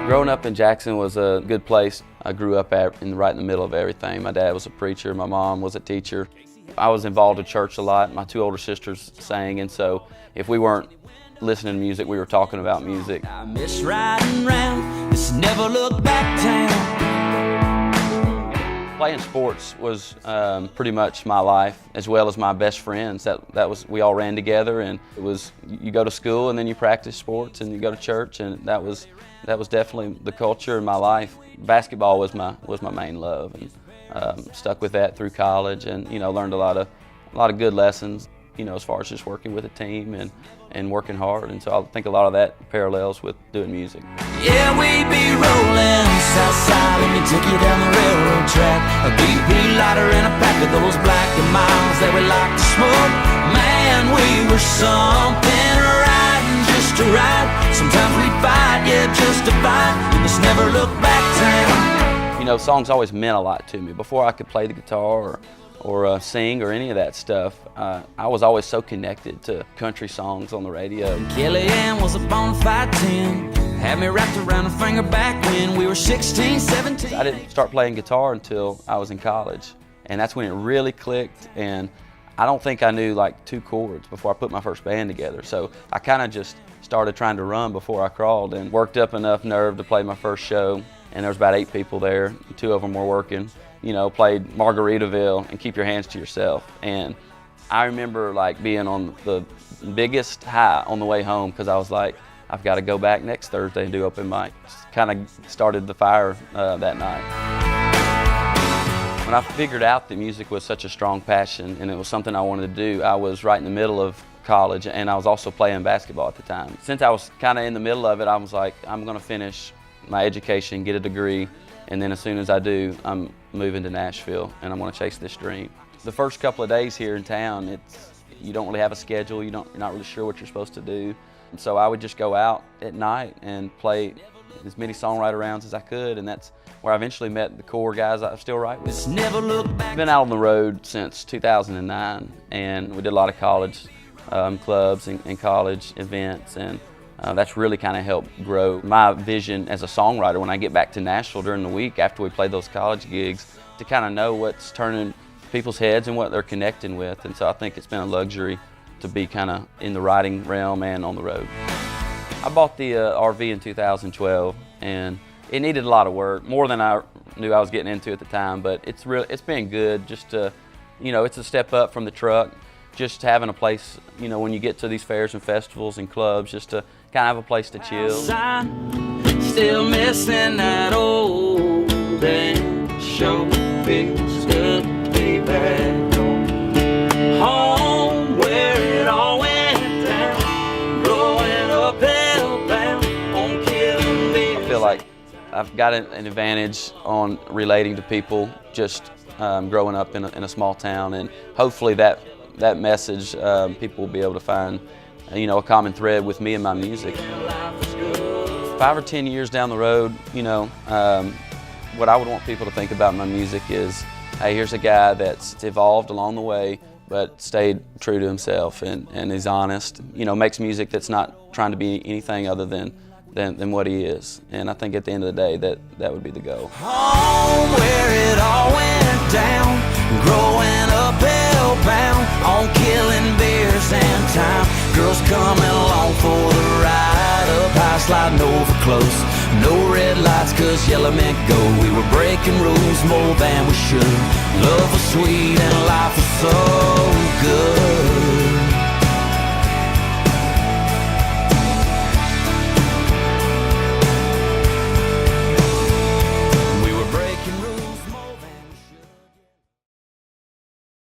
Growing up in Jackson was a good place. I grew up right in the middle of everything. My dad was a preacher, my mom was a teacher. I was involved in church a lot. My two older sisters sang, and so if we weren't listening to music, we were talking about music. I miss riding round this never look back town. Playing sports was pretty much my life, as well as my best friends. We all ran together, and it was, you go to school and then you practice sports and you go to church, and that was definitely the culture in my life. Basketball was my main love, and stuck with that through college, and learned a lot of good lessons, as far as just working with a team and working hard. And so I think a lot of that parallels with doing music. Yeah, we be rolling south side, let me take you down the railroad track. A BP lighter and a pack of those black and miles that we like to smoke. Man, we were something, riding just to ride. Sometimes we fight, yeah, just to fight in this never look back town. Songs always meant a lot to me. Before I could play the guitar or sing or any of that stuff, I was always so connected to country songs on the radio. Kellyanne was a bona fide 10, had me wrapped around her finger back when we were 16, 17. I didn't start playing guitar until I was in college, and that's when it really clicked, and I don't think I knew like 2 chords before I put my first band together. So I kind of just started trying to run before I crawled, and worked up enough nerve to play my first show, and there was about 8 people there, 2 of them were working. Played Margaritaville and Keep Your Hands to Yourself. And I remember like being on the biggest high on the way home, because I was like, I've got to go back next Thursday and do open mic. Kind of started the fire that night. When I figured out that music was such a strong passion and it was something I wanted to do, I was right in the middle of college, and I was also playing basketball at the time. Since I was kind of in the middle of it, I was like, I'm going to finish my education, get a degree, and then as soon as I do, I'm moving to Nashville, and I'm going to chase this dream. The first couple of days here in town, you don't really have a schedule, you're not really sure what you're supposed to do. And so I would just go out at night and play as many songwriter rounds as I could, and that's where I eventually met the core guys I still write with. I've been out on the road since 2009, and we did a lot of college clubs and college events, and that's really kind of helped grow my vision as a songwriter when I get back to Nashville during the week after we play those college gigs, to kind of know what's turning people's heads and what they're connecting with. And so I think it's been a luxury to be kind of in the writing realm and on the road. I bought the RV in 2012, and it needed a lot of work, more than I knew I was getting into at the time, but it's been good just to, it's a step up from the truck. Just having a place, when you get to these fairs and festivals and clubs, just to kind of have a place to chill. Still missing that old and show feels good to be back home where it all went down, growing up hellbound on killing me. I feel like I've got an advantage on relating to people just growing up in a small town, and hopefully that message, people will be able to find a common thread with me and my music. 5 or 10 years down the road, what I would want people to think about my music is, hey, here's a guy that's evolved along the way, but stayed true to himself and is honest, makes music that's not trying to be anything other than what he is. And I think at the end of the day, that would be the goal. Home where it all went down, growing up hellbound on killing beers and time. Girls coming along for the ride, up high sliding over close. No red lights, cause yellow meant go. We were breaking rules more than we should. Love was sweet and life was so good.